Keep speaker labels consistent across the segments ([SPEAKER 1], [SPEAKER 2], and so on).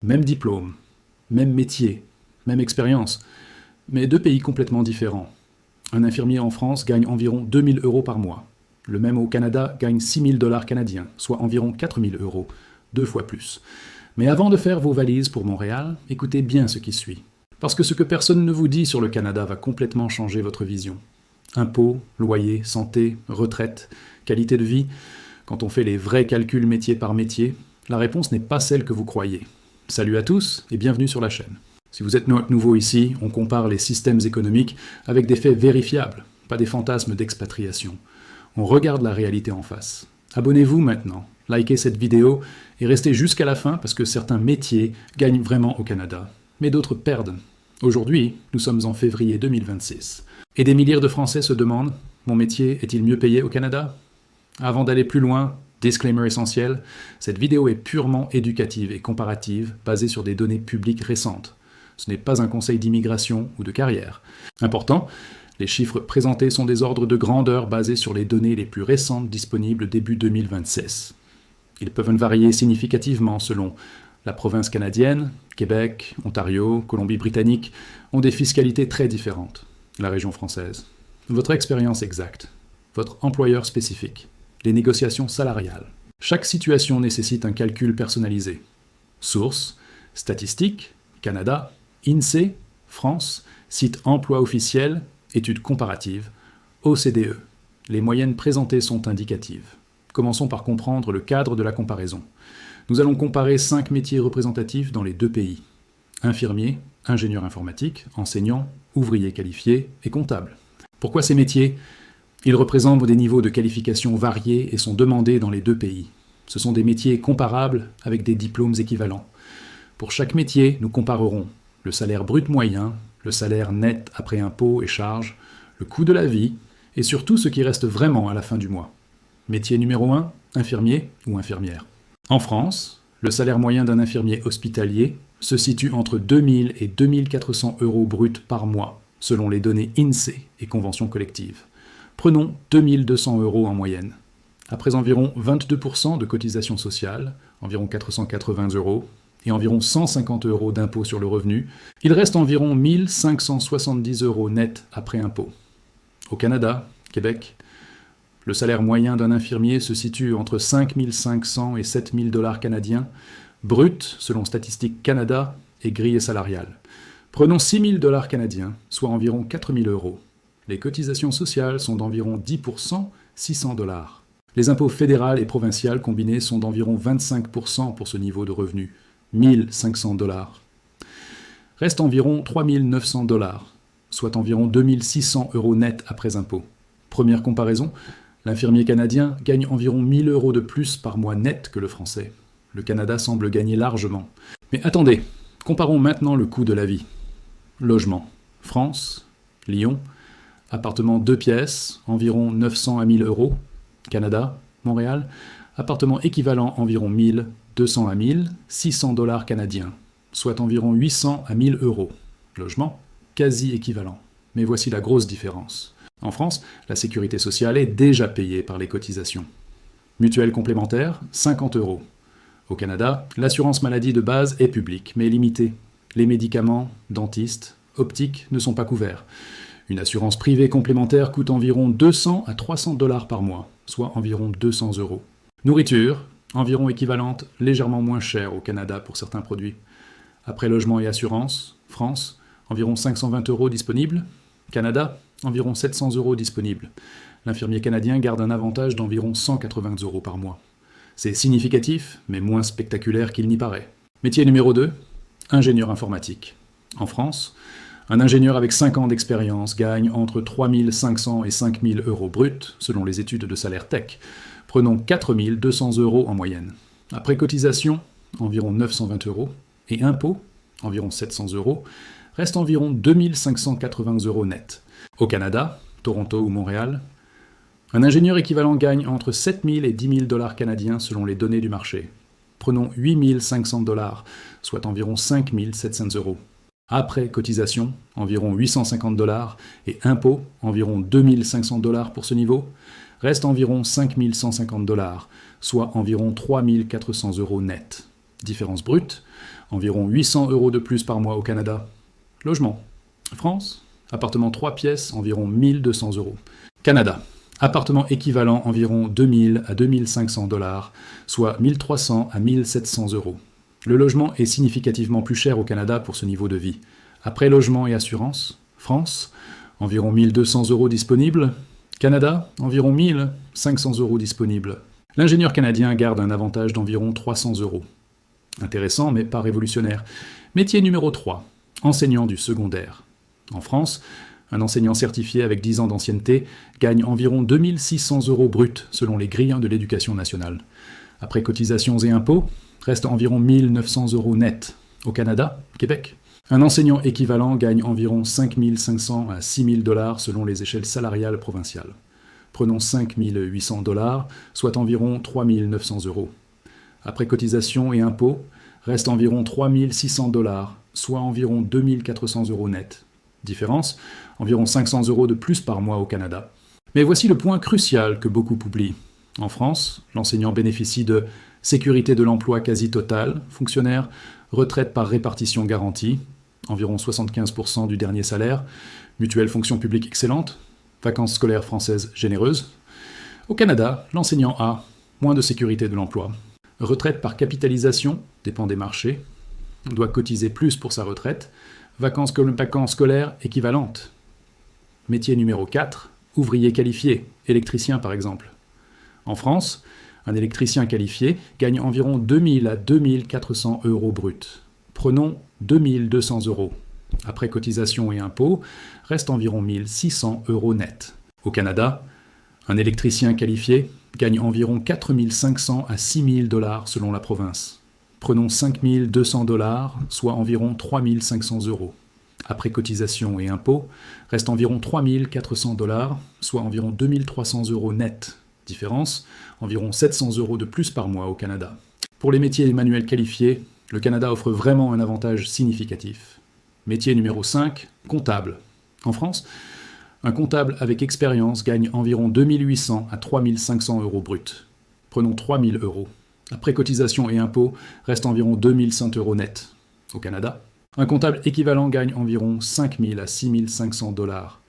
[SPEAKER 1] Même diplôme, même métier, même expérience, mais deux pays complètement différents. Un infirmier en France gagne environ 2000 € par mois. Le même au Canada gagne 6000 $ canadiens, soit environ 4000 €, 2 fois plus. Mais avant de faire vos valises pour Montréal, écoutez bien ce qui suit. Parce que ce que personne ne vous dit sur le Canada va complètement changer votre vision. Impôts, loyer, santé, retraite, qualité de vie, quand on fait les vrais calculs métier par métier, la réponse n'est pas celle que vous croyez. Salut à tous et bienvenue sur la chaîne. Si vous êtes nouveau ici, on compare les systèmes économiques avec des faits vérifiables, pas des fantasmes d'expatriation. On regarde la réalité en face. Abonnez-vous maintenant, likez cette vidéo et restez jusqu'à la fin parce que certains métiers gagnent vraiment au Canada, mais d'autres perdent. Aujourd'hui, nous sommes en février 2026. Et des milliers de Français se demandent « Mon métier est-il mieux payé au Canada ?» Avant d'aller plus loin, disclaimer essentiel, cette vidéo est purement éducative et comparative, basée sur des données publiques récentes. Ce n'est pas un conseil d'immigration ou de carrière. Important, les chiffres présentés sont des ordres de grandeur basés sur les données les plus récentes disponibles début 2026. Ils peuvent varier significativement selon la province canadienne, Québec, Ontario, Colombie-Britannique ont des fiscalités très différentes. La région française. Votre expérience exacte. Votre employeur spécifique. Les négociations salariales. Chaque situation nécessite un calcul personnalisé. Source, statistiques, Canada, INSEE, France, site emploi officiel, études comparatives, OCDE. Les moyennes présentées sont indicatives. Commençons par comprendre le cadre de la comparaison. Nous allons comparer 5 métiers représentatifs dans les deux pays. Infirmier, ingénieur informatique, enseignant, ouvrier qualifié et comptable. Pourquoi ces métiers ? Ils représentent des niveaux de qualification variés et sont demandés dans les deux pays. Ce sont des métiers comparables avec des diplômes équivalents. Pour chaque métier, nous comparerons le salaire brut moyen, le salaire net après impôts et charges, le coût de la vie et surtout ce qui reste vraiment à la fin du mois. Métier numéro 1, infirmier ou infirmière. En France, le salaire moyen d'un infirmier hospitalier se situe entre 2000 et 2400 € bruts par mois, selon les données INSEE et conventions collectives. Prenons 2200 € en moyenne. Après environ 22% de cotisations sociales, environ 480 €, et environ 150 € d'impôt sur le revenu, il reste environ 1570 € net après impôt. Au Canada, Québec, le salaire moyen d'un infirmier se situe entre 5500 et 7000 $ canadiens, brut selon Statistique Canada et grille salariale. Prenons 6000 $ canadiens, soit environ 4000 €. Les cotisations sociales sont d'environ 10%, 600 $. Les impôts fédéral et provincial combinés sont d'environ 25% pour ce niveau de revenu, 1500 $. Reste environ 3900 $, soit environ 2600 € net après impôts. Première comparaison, l'infirmier canadien gagne environ 1000 € de plus par mois net que le français. Le Canada semble gagner largement. Mais attendez, comparons maintenant le coût de la vie. Logement. France, Lyon, appartement 2 pièces, environ 900 à 1000 €. Canada, Montréal, appartement équivalent environ 1000, 200 à 1000, 600 $ canadiens, soit environ 800 à 1000 €. Logement, quasi équivalent. Mais voici la grosse différence. En France, la sécurité sociale est déjà payée par les cotisations. Mutuelle complémentaire, 50 €. Au Canada, l'assurance maladie de base est publique, mais limitée. Les médicaments, dentistes, optiques ne sont pas couverts. Une assurance privée complémentaire coûte environ 200 à 300 $ par mois, soit environ 200 €. Nourriture, environ équivalente, légèrement moins chère au Canada pour certains produits. Après logement et assurance, France, environ 520 € disponibles. Canada, environ 700 € disponibles. L'infirmier canadien garde un avantage d'environ 180 € par mois. C'est significatif, mais moins spectaculaire qu'il n'y paraît. Métier numéro 2, ingénieur informatique. En France, un ingénieur avec 5 ans d'expérience gagne entre 3500 et 5000 € bruts, selon les études de salaire tech. Prenons 4200 € en moyenne. Après cotisation, environ 920 €, et impôts, environ 700 €, reste environ 2580 € net. Au Canada, Toronto ou Montréal, un ingénieur équivalent gagne entre 7000 et 10 000 $ canadiens selon les données du marché. Prenons 8500 $, soit environ 5700 €. Après cotisation, environ 850 $, et impôts, environ 2500 $ pour ce niveau, reste environ 5150 $, soit environ 3400 € net. Différence brute, environ 800 € de plus par mois au Canada. Logement. France, appartement 3 pièces, environ 1200 €. Canada, appartement équivalent environ 2000 à 2500 $, soit 1300 à 1700 €. Le logement est significativement plus cher au Canada pour ce niveau de vie. Après logement et assurance, France, environ 1200 € disponibles. Canada, environ 1500 € disponibles. L'ingénieur canadien garde un avantage d'environ 300 €. Intéressant, mais pas révolutionnaire. Métier numéro 3, enseignant du secondaire. En France, un enseignant certifié avec 10 ans d'ancienneté gagne environ 2600 € bruts selon les grilles de l'éducation nationale. Après cotisations et impôts, reste environ 1900 € net. Au Canada, Québec, un enseignant équivalent gagne environ 5500 à 6000 $ selon les échelles salariales provinciales. Prenons 5800 $, soit environ 3900 €. Après cotisations et impôts, reste environ 3600 $, soit environ 2400 € net. Différence, environ 500 € de plus par mois au Canada. Mais voici le point crucial que beaucoup oublient. En France, l'enseignant bénéficie de sécurité de l'emploi quasi totale, fonctionnaire, retraite par répartition garantie, environ 75% du dernier salaire, mutuelle fonction publique excellente, vacances scolaires françaises généreuses. Au Canada, l'enseignant a moins de sécurité de l'emploi. Retraite par capitalisation, dépend des marchés, doit cotiser plus pour sa retraite, vacances scolaires équivalentes. Métier numéro 4, ouvrier qualifié, électricien par exemple. En France, un électricien qualifié gagne environ 2000 à 2400 € bruts. Prenons 2200 €. Après cotisation et impôts, reste environ 1600 € net. Au Canada, un électricien qualifié gagne environ 4500 à 6000 $ selon la province. Prenons 5200 $, soit environ 3500 €. Après cotisation et impôts, reste environ 3400 $, soit environ 2300 € net. Différence, environ 700 € de plus par mois au Canada. Pour les métiers manuels qualifiés, le Canada offre vraiment un avantage significatif. Métier numéro 5, comptable. En France, un comptable avec expérience gagne environ 2800 à 3500 € bruts. Prenons 3000 €. Après cotisation et impôts, reste environ 2100 € net. Au Canada, un comptable équivalent gagne environ 5000 à 6500 $.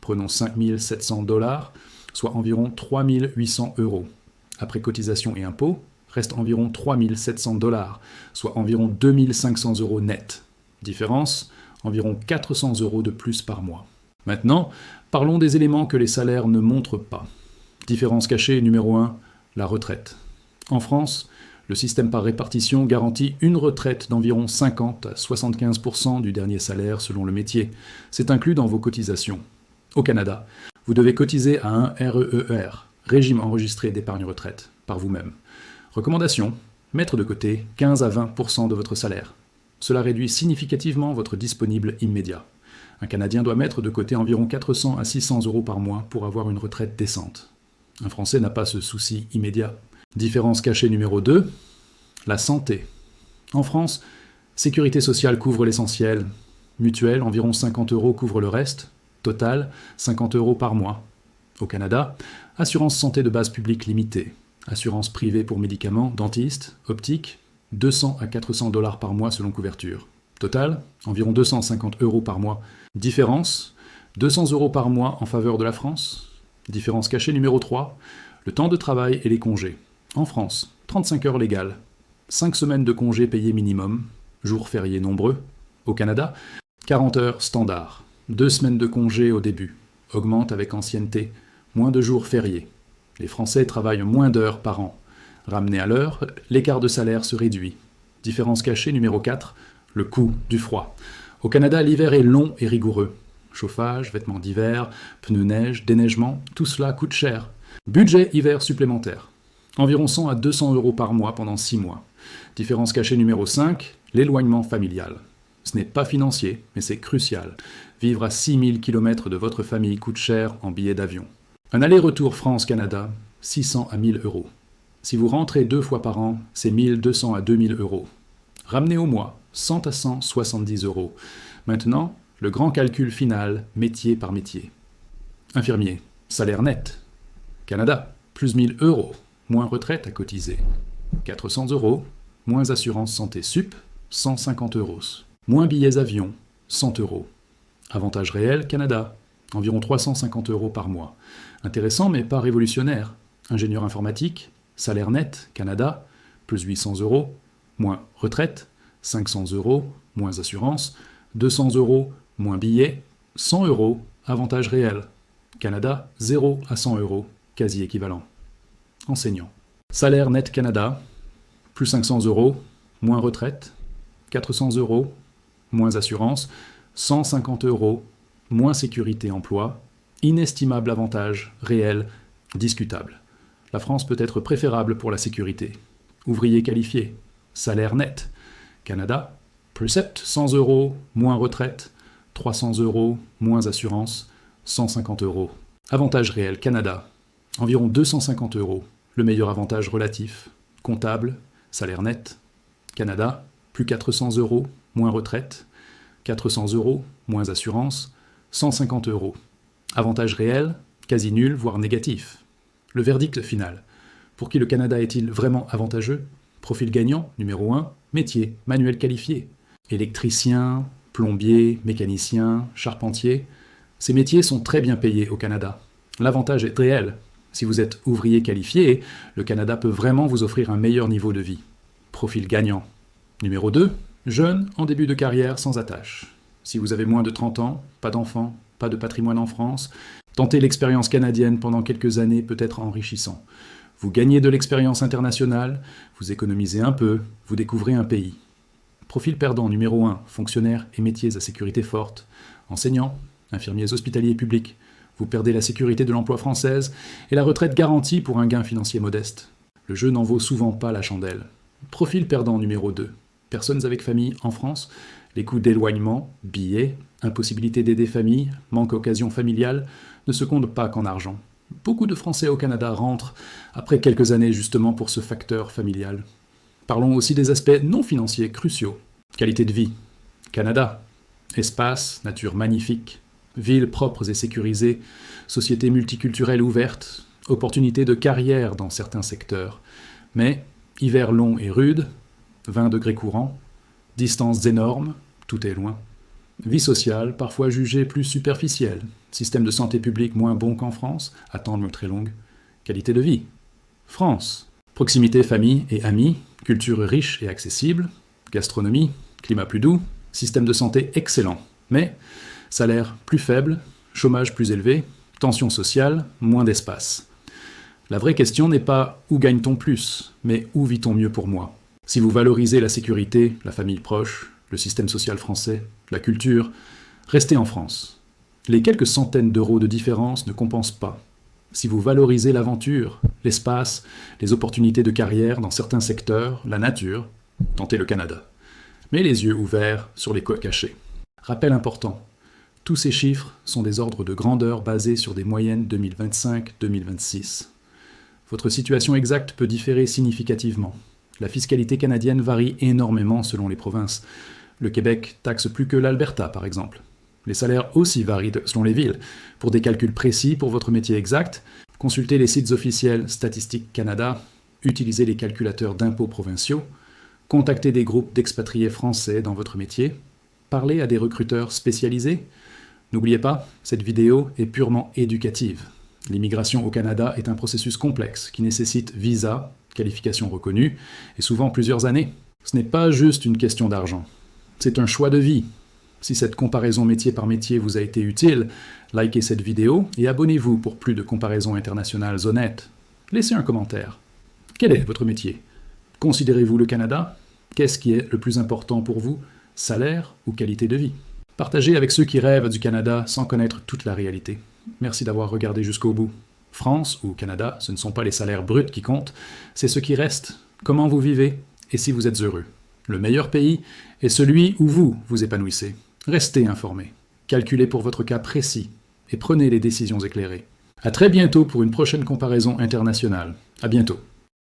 [SPEAKER 1] Prenons 5700 $, soit environ 3800 €. Après cotisation et impôts, reste environ 3700 $, soit environ 2500 € net. Différence, environ 400 € de plus par mois. Maintenant, parlons des éléments que les salaires ne montrent pas. Différence cachée numéro 1, la retraite. En France, le système par répartition garantit une retraite d'environ 50 à 75% du dernier salaire selon le métier. C'est inclus dans vos cotisations. Au Canada, vous devez cotiser à un REER, régime enregistré d'épargne retraite, par vous-même. Recommandation, mettre de côté 15 à 20% de votre salaire. Cela réduit significativement votre disponible immédiat. Un Canadien doit mettre de côté environ 400 à 600 € par mois pour avoir une retraite décente. Un Français n'a pas ce souci immédiat. Différence cachée numéro 2, la santé. En France, sécurité sociale couvre l'essentiel. Mutuelle, environ 50 € couvre le reste. Total, 50 € par mois. Au Canada, assurance santé de base publique limitée. Assurance privée pour médicaments, dentiste, optique, 200 à 400 $ par mois selon couverture. Total, environ 250 € par mois. Différence, 200 € par mois en faveur de la France. Différence cachée numéro 3, le temps de travail et les congés. En France, 35 heures légales, 5 semaines de congés payés minimum, jours fériés nombreux. Au Canada, 40 heures standard, 2 semaines de congés au début, augmente avec ancienneté, moins de jours fériés. Les Français travaillent moins d'heures par an. Ramené à l'heure, l'écart de salaire se réduit. Différence cachée numéro 4, le coût du froid. Au Canada, l'hiver est long et rigoureux. Chauffage, vêtements d'hiver, pneus neige, déneigement, tout cela coûte cher. Budget hiver supplémentaire. Environ 100 à 200 € par mois pendant 6 mois. Différence cachée numéro 5, l'éloignement familial. Ce n'est pas financier, mais c'est crucial. Vivre à 6000 km de votre famille coûte cher en billets d'avion. Un aller-retour France-Canada, 600 à 1000 €. Si vous rentrez 2 fois par an, c'est 1200 à 2000 €. Ramenez au mois, 100 à 170 €. Maintenant, le grand calcul final, métier par métier. Infirmier, salaire net. Canada, plus 1000 €, moins retraite à cotiser. 400 €, moins assurance santé sup, 150 euros. Moins billets avion, 100 euros. Avantage réel, Canada, environ 350 euros par mois. Intéressant mais pas révolutionnaire. Ingénieur informatique, salaire net, Canada, plus 800 euros, moins retraite, 500 euros, moins assurance, 200 euros, moins billets, 100 euros, avantage réel. Canada, 0 à 100 euros, quasi équivalent. Enseignant. Salaire net Canada, plus 500 euros, moins retraite, 400 euros, moins assurance, 150 euros, moins sécurité emploi, inestimable avantage réel, discutable. La France peut être préférable pour la sécurité. Ouvrier qualifié, salaire net. Canada, Precept, 100 euros, moins retraite, 300 euros, moins assurance, 150 euros. Avantage réel, Canada, environ 250 euros, le meilleur avantage relatif. Comptable, salaire net. Canada, plus 400 euros, moins retraite, 400 euros, moins assurance, 150 euros. Avantage réel, quasi nul, voire négatif. Le verdict final. Pour qui le Canada est-il vraiment avantageux? Profil gagnant, numéro 1, métier, manuel qualifié. Électricien, plombier, mécanicien, charpentier. Ces métiers sont très bien payés au Canada. L'avantage est réel. Si vous êtes ouvrier qualifié, le Canada peut vraiment vous offrir un meilleur niveau de vie. Profil gagnant. Numéro 2, jeune, en début de carrière, sans attache. Si vous avez moins de 30 ans, pas d'enfants, pas de patrimoine en France, tenter l'expérience canadienne pendant quelques années peut être enrichissant. Vous gagnez de l'expérience internationale, vous économisez un peu, vous découvrez un pays. Profil perdant numéro 1, fonctionnaires et métiers à sécurité forte. Enseignants, infirmiers hospitaliers publics. Vous perdez la sécurité de l'emploi française et la retraite garantie pour un gain financier modeste. Le jeu n'en vaut souvent pas la chandelle. Profil perdant numéro 2. Personnes avec famille en France. Les coûts d'éloignement, billets, impossibilité d'aider famille, manque d'occasion familiale ne se comptent pas qu'en argent. Beaucoup de Français au Canada rentrent après quelques années justement pour ce facteur familial. Parlons aussi des aspects non financiers cruciaux. Qualité de vie. Canada. Espace, nature magnifique, villes propres et sécurisées, sociétés multiculturelles ouvertes, opportunités de carrière dans certains secteurs. Mais hiver long et rude, 20 degrés courants, distances énormes, tout est loin. Vie sociale, parfois jugée plus superficielle. Système de santé publique moins bon qu'en France, attendre très longue. Qualité de vie. France. Proximité famille et amis, culture riche et accessible, gastronomie, climat plus doux, système de santé excellent. Mais salaire plus faible, chômage plus élevé, tension sociale, moins d'espace. La vraie question n'est pas où gagne-t-on plus, mais où vit-on mieux pour moi. Si vous valorisez la sécurité, la famille proche, le système social français, la culture, restez en France. Les quelques centaines d'euros de différence ne compensent pas. Si vous valorisez l'aventure, l'espace, les opportunités de carrière dans certains secteurs, la nature, tentez le Canada. Mais les yeux ouverts sur les coins cachés. Rappel important, tous ces chiffres sont des ordres de grandeur basés sur des moyennes 2025-2026. Votre situation exacte peut différer significativement. La fiscalité canadienne varie énormément selon les provinces. Le Québec taxe plus que l'Alberta, par exemple. Les salaires aussi varient selon les villes. Pour des calculs précis pour votre métier exact, consultez les sites officiels Statistique Canada, utilisez les calculateurs d'impôts provinciaux, contactez des groupes d'expatriés français dans votre métier, parlez à des recruteurs spécialisés. N'oubliez pas, cette vidéo est purement éducative. L'immigration au Canada est un processus complexe qui nécessite visa, qualification reconnue, et souvent plusieurs années. Ce n'est pas juste une question d'argent. C'est un choix de vie. Si cette comparaison métier par métier vous a été utile, likez cette vidéo et abonnez-vous pour plus de comparaisons internationales honnêtes. Laissez un commentaire. Quel est votre métier? Considérez-vous le Canada? Qu'est-ce qui est le plus important pour vous? Salaire ou qualité de vie? Partagez avec ceux qui rêvent du Canada sans connaître toute la réalité. Merci d'avoir regardé jusqu'au bout. France ou Canada, ce ne sont pas les salaires bruts qui comptent, c'est ce qui reste, comment vous vivez et si vous êtes heureux. Le meilleur pays est celui où vous vous épanouissez. Restez informés, calculez pour votre cas précis et prenez les décisions éclairées. À très bientôt pour une prochaine comparaison internationale. À bientôt.